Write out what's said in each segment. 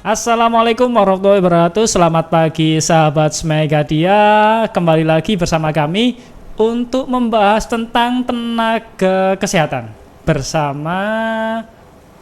Assalamualaikum warahmatullahi wabarakatuh. Selamat pagi sahabat Smegadia. Kembali lagi bersama kami untuk membahas tentang tenaga kesehatan bersama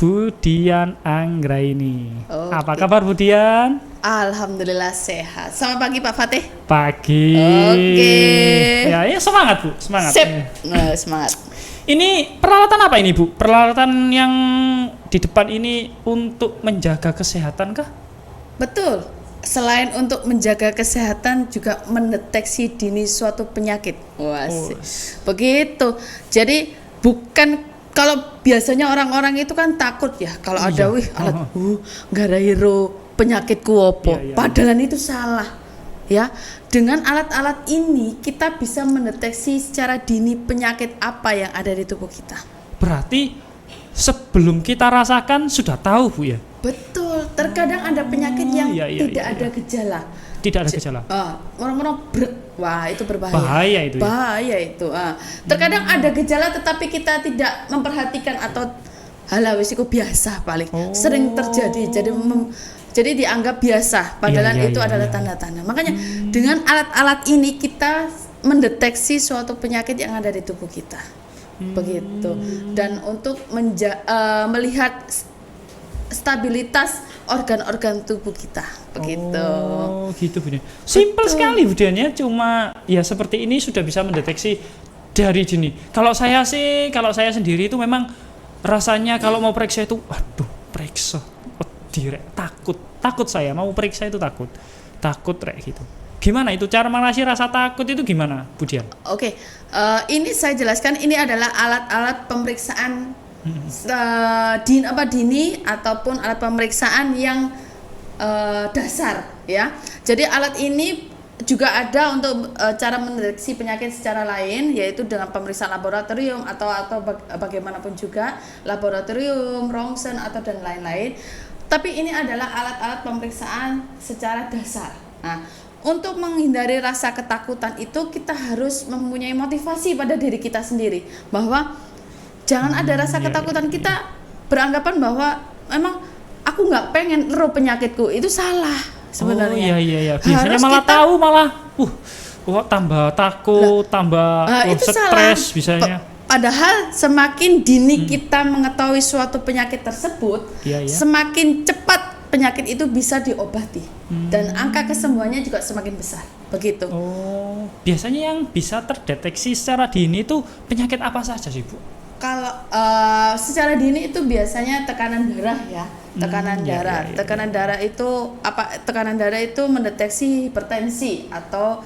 Bu Dian Anggraini. Apa kabar Bu Dian? Alhamdulillah sehat. Selamat pagi Pak Fatih. Pagi. Oke. Ya semangat Bu, semangat. Sip. Semangat. Ini peralatan apa ini Bu? Peralatan yang di depan ini untuk menjaga kesehatan kah? Betul. Selain untuk menjaga kesehatan juga mendeteksi dini suatu penyakit. Wah, begitu. Jadi bukan kalau biasanya orang-orang itu kan takut ya kalau ada alat garahiro penyakitku opo. Padahal itu salah. Ya, dengan alat-alat ini kita bisa mendeteksi secara dini penyakit apa yang ada di tubuh kita. Berarti sebelum kita rasakan sudah tahu Bu ya? Betul, terkadang ada penyakit yang tidak ada gejala. Tidak ada gejala. Orang-orang wah itu berbahaya. Bahaya itu. Bahaya itu. Terkadang ada gejala tetapi kita tidak memperhatikan atau halah wisiku biasa paling sering terjadi. Jadi dianggap biasa, padahal itu adalah tanda-tanda. Makanya dengan alat-alat ini kita mendeteksi suatu penyakit yang ada di tubuh kita, begitu. Dan untuk melihat stabilitas organ-organ tubuh kita, begitu. Oh, gitu Bu. Simpel sekali Bu Dian ya, cuma ya seperti ini sudah bisa mendeteksi dari dini. Kalau saya sendiri itu memang rasanya kalau mau periksa itu, waduh, periksa. Takut saya mau periksa itu takut kayak gitu. Gimana itu cara mengatasi rasa takut itu gimana Bu Dian? Oke, ini saya jelaskan, ini adalah alat-alat pemeriksaan dini ataupun alat pemeriksaan yang dasar ya. Jadi alat ini juga ada untuk cara mendeteksi penyakit secara lain, yaitu dengan pemeriksaan laboratorium atau bagaimanapun juga laboratorium, rongsen atau dan lain-lain. Tapi ini adalah alat-alat pemeriksaan secara dasar. Nah, untuk menghindari rasa ketakutan itu kita harus mempunyai motivasi pada diri kita sendiri bahwa jangan ada rasa ketakutan. Kita beranggapan bahwa memang aku nggak pengen penyakitku, itu salah sebenarnya. Oh iya. Biasanya malah tahu tambah takut, tambah stres bisanya. Padahal semakin dini kita mengetahui suatu penyakit tersebut, semakin cepat penyakit itu bisa diobati dan angka kesembuhannya juga semakin besar. Begitu. Oh, biasanya yang bisa terdeteksi secara dini itu penyakit apa saja sih Bu? Kalau secara dini itu biasanya tekanan darah ya, tekanan darah itu apa? Tekanan darah itu mendeteksi hipertensi atau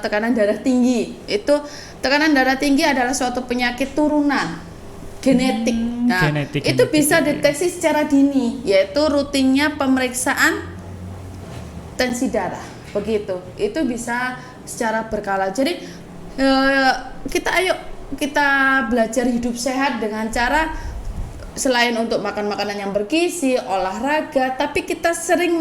tekanan darah tinggi. Itu tekanan darah tinggi adalah suatu penyakit turunan genetik. Nah, itu bisa deteksi secara dini, yaitu rutinnya pemeriksaan tensi darah. Begitu. Itu bisa secara berkala. Jadi kita belajar hidup sehat dengan cara selain untuk makan makanan yang bergizi, olahraga, tapi kita sering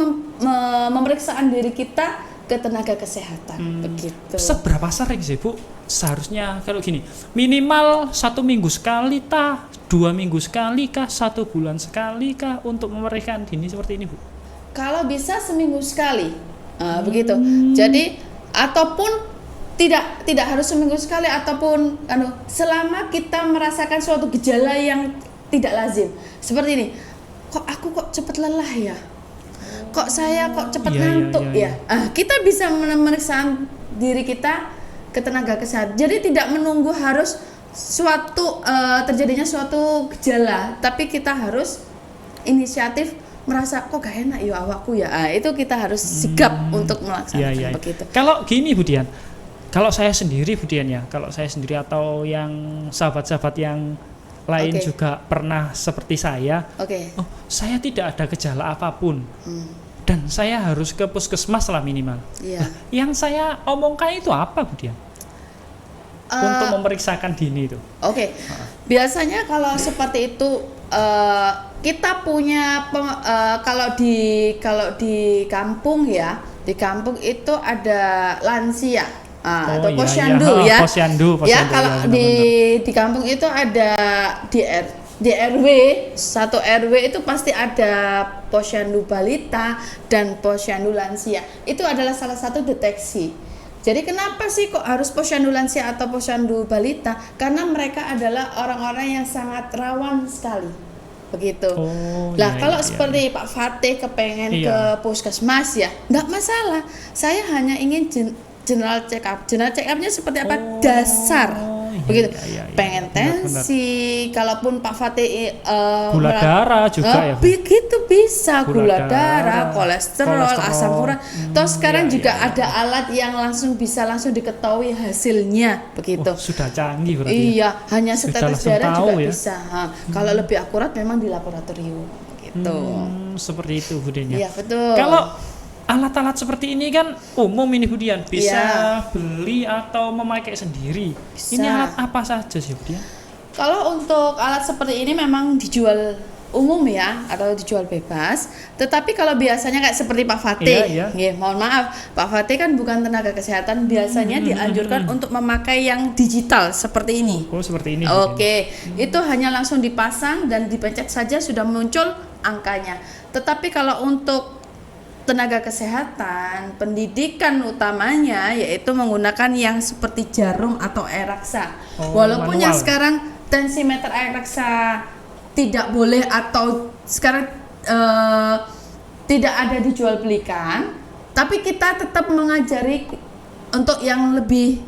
memeriksaan diri kita ke tenaga kesehatan. Begitu. Seberapa sering sih Bu? Seharusnya kalau gini, minimal 1 minggu sekali 2 minggu sekali kah, 1 bulan sekali kah untuk memeriksakan dini seperti ini Bu? Kalau bisa seminggu sekali, begitu. Jadi ataupun tidak harus seminggu sekali, ataupun selama kita merasakan suatu gejala yang tidak lazim. Seperti ini, aku cepat lelah ya, saya cepat ngantuk ya. Kita bisa memeriksa diri kita ke tenaga kesehatan. Jadi tidak menunggu harus terjadinya suatu gejala, tapi kita harus inisiatif merasa kok gak enak ya awakku ya. Itu kita harus sigap untuk melaksanakan begitu. Kalau gini Bu Dian, kalau saya sendiri Bu Dian ya, kalau saya sendiri atau yang sahabat-sahabat yang lain juga pernah seperti saya. Saya tidak ada gejala apapun. Dan saya harus ke puskesmas lah minimal. Nah, yang saya omongkan itu apa Bu Dian? Untuk memeriksakan dini itu. Biasanya kalau seperti itu kita punya kalau di kampung ya, di kampung itu ada lansia. Atau posyandu ya. Posyandu ya. Kalau di kampung itu ada di RW, satu RW itu pasti ada posyandu balita dan posyandu lansia. Itu adalah salah satu deteksi. Jadi kenapa sih kok harus posyandu lansia atau posyandu balita? Karena mereka adalah orang-orang yang sangat rawan sekali. Begitu. Lah kalau seperti Pak Fatih kepengen ke puskesmas ya, nggak masalah. Saya hanya ingin general check up. General check up-nya seperti apa? Dasar. Begitu. Pengen tensi, kalaupun Pak Fatih gula darah juga ya. Begitu bisa gula darah, kolesterol, asam urat. Toh sekarang juga ada alat yang bisa langsung diketahui hasilnya, begitu. Sudah canggih berarti. Iya, hanya setetes darah juga ya? bisa. Kalau lebih akurat memang di laboratorium, begitu. Seperti itu Bu Dian. Iya, betul. Kalau alat-alat seperti ini kan umum ini Bu Dian, bisa beli atau memakai sendiri. Bisa. Ini alat apa saja sih Bu Dian? Kalau untuk alat seperti ini memang dijual umum ya, atau dijual bebas. Tetapi kalau biasanya kayak seperti Pak Fatih, mohon maaf, Pak Fatih kan bukan tenaga kesehatan, biasanya dianjurkan untuk memakai yang digital seperti ini. Oh, seperti ini. Oke, itu hanya langsung dipasang dan dipencet saja sudah muncul angkanya. Tetapi kalau untuk tenaga kesehatan, pendidikan utamanya yaitu menggunakan yang seperti jarum atau air raksa. Walaupun manual. Yang sekarang tensimeter air raksa tidak boleh atau sekarang tidak ada dijual belikan, tapi kita tetap mengajari untuk yang lebih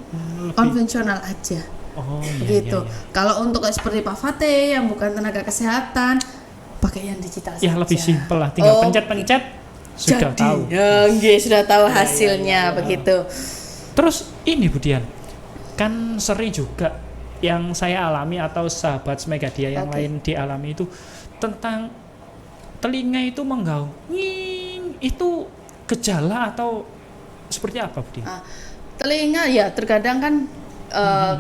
konvensional aja. Begitu. Kalau untuk seperti Pak Fatih yang bukan tenaga kesehatan, pakai yang digital saja. Ya lebih simpel lah, tinggal pencet-pencet. Sudah tahu. Sudah tahu hasilnya begitu. Terus ini Bu Dian, kan sering juga yang saya alami atau sahabat Megadia yang lain dialami itu tentang telinga itu menggaung. Itu gejala atau seperti apa Bu Dian? Telinga ya terkadang kan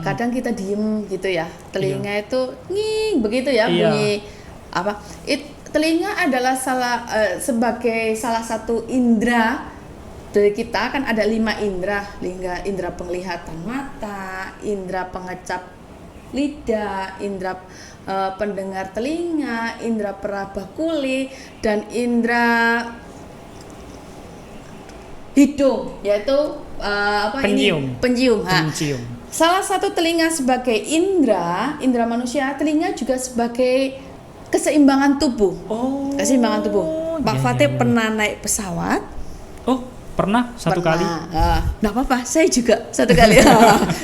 kadang kita diem gitu ya. Telinga itu nging begitu ya bunyi apa? Telinga adalah sebagai salah satu indera dari kita, kan ada 5 indera, indera penglihatan mata, indera pengecap lidah, indera pendengar telinga, indera peraba kulit, dan indera hidung, yaitu pencium. Salah satu telinga sebagai indera manusia, telinga juga sebagai keseimbangan tubuh. Keseimbangan tubuh. Pak Fatih pernah naik pesawat? Pernah satu kali. Nggak apa-apa, saya juga satu kali.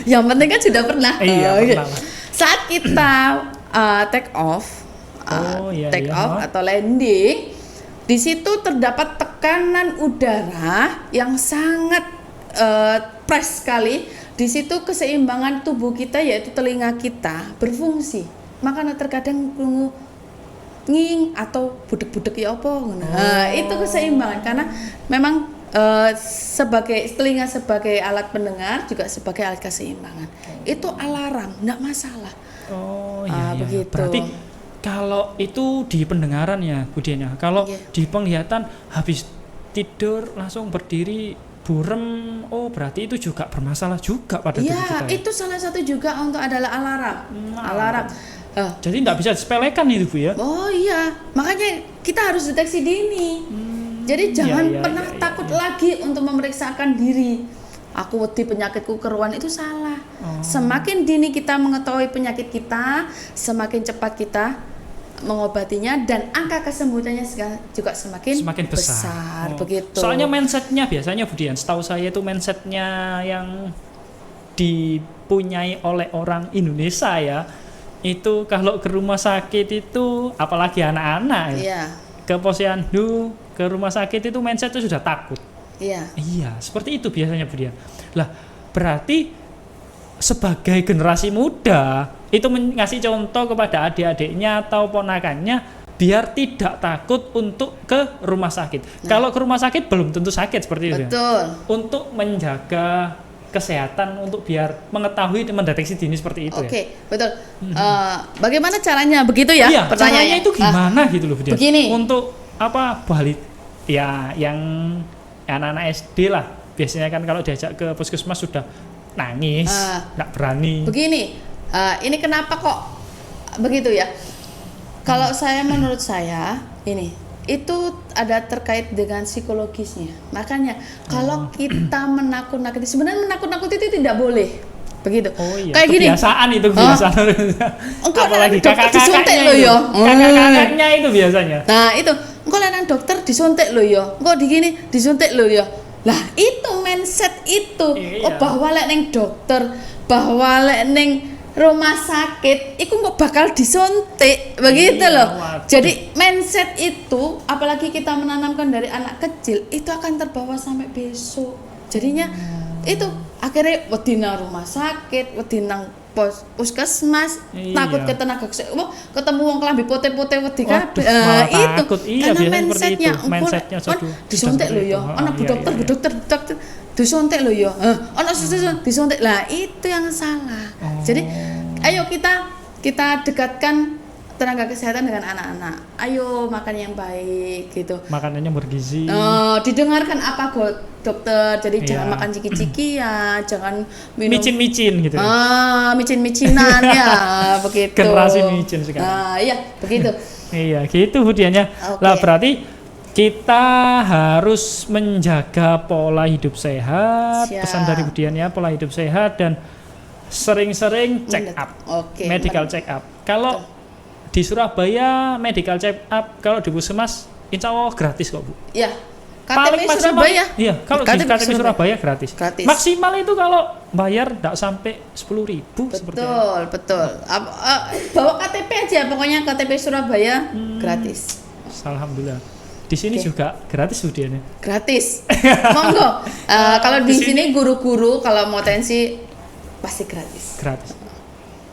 Yang penting kan sudah pernah. Pernah. Saat kita take off atau landing, di situ terdapat tekanan udara yang sangat press sekali. Di situ keseimbangan tubuh kita yaitu telinga kita berfungsi. Makanya terkadang nging atau budek-budek ya apa. Itu keseimbangan karena memang sebagai telinga sebagai alat pendengar juga sebagai alat keseimbangan. Itu alarm, enggak masalah. Begitu. Berarti kalau itu di pendengaran ya Bu Dian ya. Kalau di penglihatan habis tidur langsung berdiri burem, berarti itu juga bermasalah juga pada tubuh kita. Itu salah satu juga untuk adalah alarm. Jadi tidak bisa disepelekan itu Bu ya? Makanya kita harus deteksi dini. Jadi jangan pernah takut lagi untuk memeriksakan diri. Aku wedi penyakitku keruan, itu salah. Semakin dini kita mengetahui penyakit kita, semakin cepat kita mengobatinya dan angka kesembuhannya juga semakin besar. Begitu. Soalnya mindsetnya biasanya Bu Dian, setahu saya itu mindsetnya yang dipunyai oleh orang Indonesia ya. Itu kalau ke rumah sakit itu apalagi anak-anak ke posyandu, ke rumah sakit itu mindset itu sudah takut. Seperti itu biasanya Bu Dian. Lah berarti sebagai generasi muda itu ngasih contoh kepada adik-adiknya atau ponakannya biar tidak takut untuk ke rumah sakit. Kalau ke rumah sakit belum tentu sakit seperti itu. Betul. Untuk menjaga kesehatan untuk biar mengetahui dan mendeteksi dini seperti itu. Betul. Bagaimana caranya begitu ya? Pertanyaannya itu gimana gitu loh Bu Dian. Begini. Untuk balik yang anak-anak SD lah biasanya kan kalau diajak ke puskesmas sudah nangis, nggak berani. Begini, ini kenapa kok begitu ya? Kalau menurut saya ini itu ada terkait dengan psikologisnya. Makanya kalau kita menakut-nakuti, sebenarnya menakut-nakuti itu tidak boleh. Begitu. Oh iya, kayak gini. Kebiasaan itu kebiasaan. Apalagi kakak-kakaknya lo yo. Kakak-kakaknya itu biasanya. Nah, itu engko lek nang dokter disuntik lo yo. Engko digini disuntik lo yo. Lah, itu mindset itu. Iya. Oh, bahwa lek neng dokter, bahwa lek neng rumah sakit iku kok bakal disuntik begitu iya, loh. Waduh. Jadi mindset itu apalagi kita menanamkan dari anak kecil itu akan terbawa sampai besok. Jadinya itu akhirnya wedi nang rumah sakit, wedi nang puskesmas, iya. takut ke tenaga kesehatan, ketemu wong kelambi pote-pote wedi kabeh. Itu iya, karena mindsetnya disuntik lho ya. Ana bu dokter disuntik lho ya. Ana disuntik. Lah itu yang salah. Jadi ayo kita dekatkan tenaga kesehatan dengan anak-anak. Ayo makan yang baik gitu. Makanannya bergizi. Didengarkan apa dokter. Jadi jangan makan ciki-ciki ya, jangan minum micin-micin gitu. Micin-micinan ya, begitu. Generasi micin sekarang. Iya, begitu. Iya, gitu Budiannya. Okay. Lah berarti kita harus menjaga pola hidup sehat. Siap. Pesan dari Budian ya, pola hidup sehat dan sering-sering check up. Medical check up. Kalau di Surabaya medical check up, kalau di Puskesmas insya Allah gratis kok Bu. Iya. Paling maksimal, Surabaya. Iya, kalau di KTP Surabaya gratis. Maksimal itu kalau bayar tidak sampai 10.000 seperti itu. Betul. Bawa KTP aja, pokoknya KTP Surabaya gratis. Alhamdulillah. Di sini juga gratis Budian. Gratis. Monggo. Kalau di sini guru-guru kalau mau tensi pasti gratis. Gratis.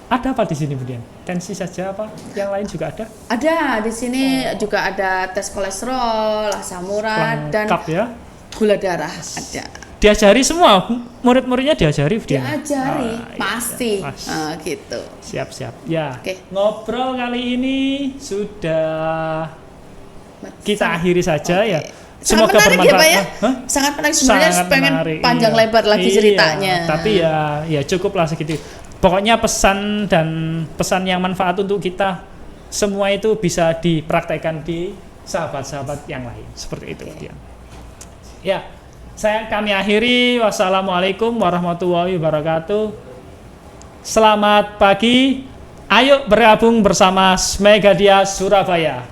Ada apa di sini Budian? Tensi saja apa? Yang lain juga ada? Ada di sini juga ada tes kolesterol, asam urat dan ya? Gula darah ada. Diajari semua murid-muridnya diajari Budian. Diajari pasti. Iya, gitu. Siap. Ya. Ngobrol kali ini sudah kita akhiri saja ya. Semoga bermanfaat. Ya, Pak, ya? Sangat menarik sebenarnya, pengen panjang lebar lagi ceritanya. Tapi ya cukuplah segitu. Pokoknya pesan yang manfaat untuk kita semua itu bisa dipraktekkan di sahabat-sahabat yang lain seperti itu. Ya, kami akhiri. Wassalamualaikum warahmatullahi wabarakatuh. Selamat pagi. Ayo bergabung bersama Megadia Surabaya.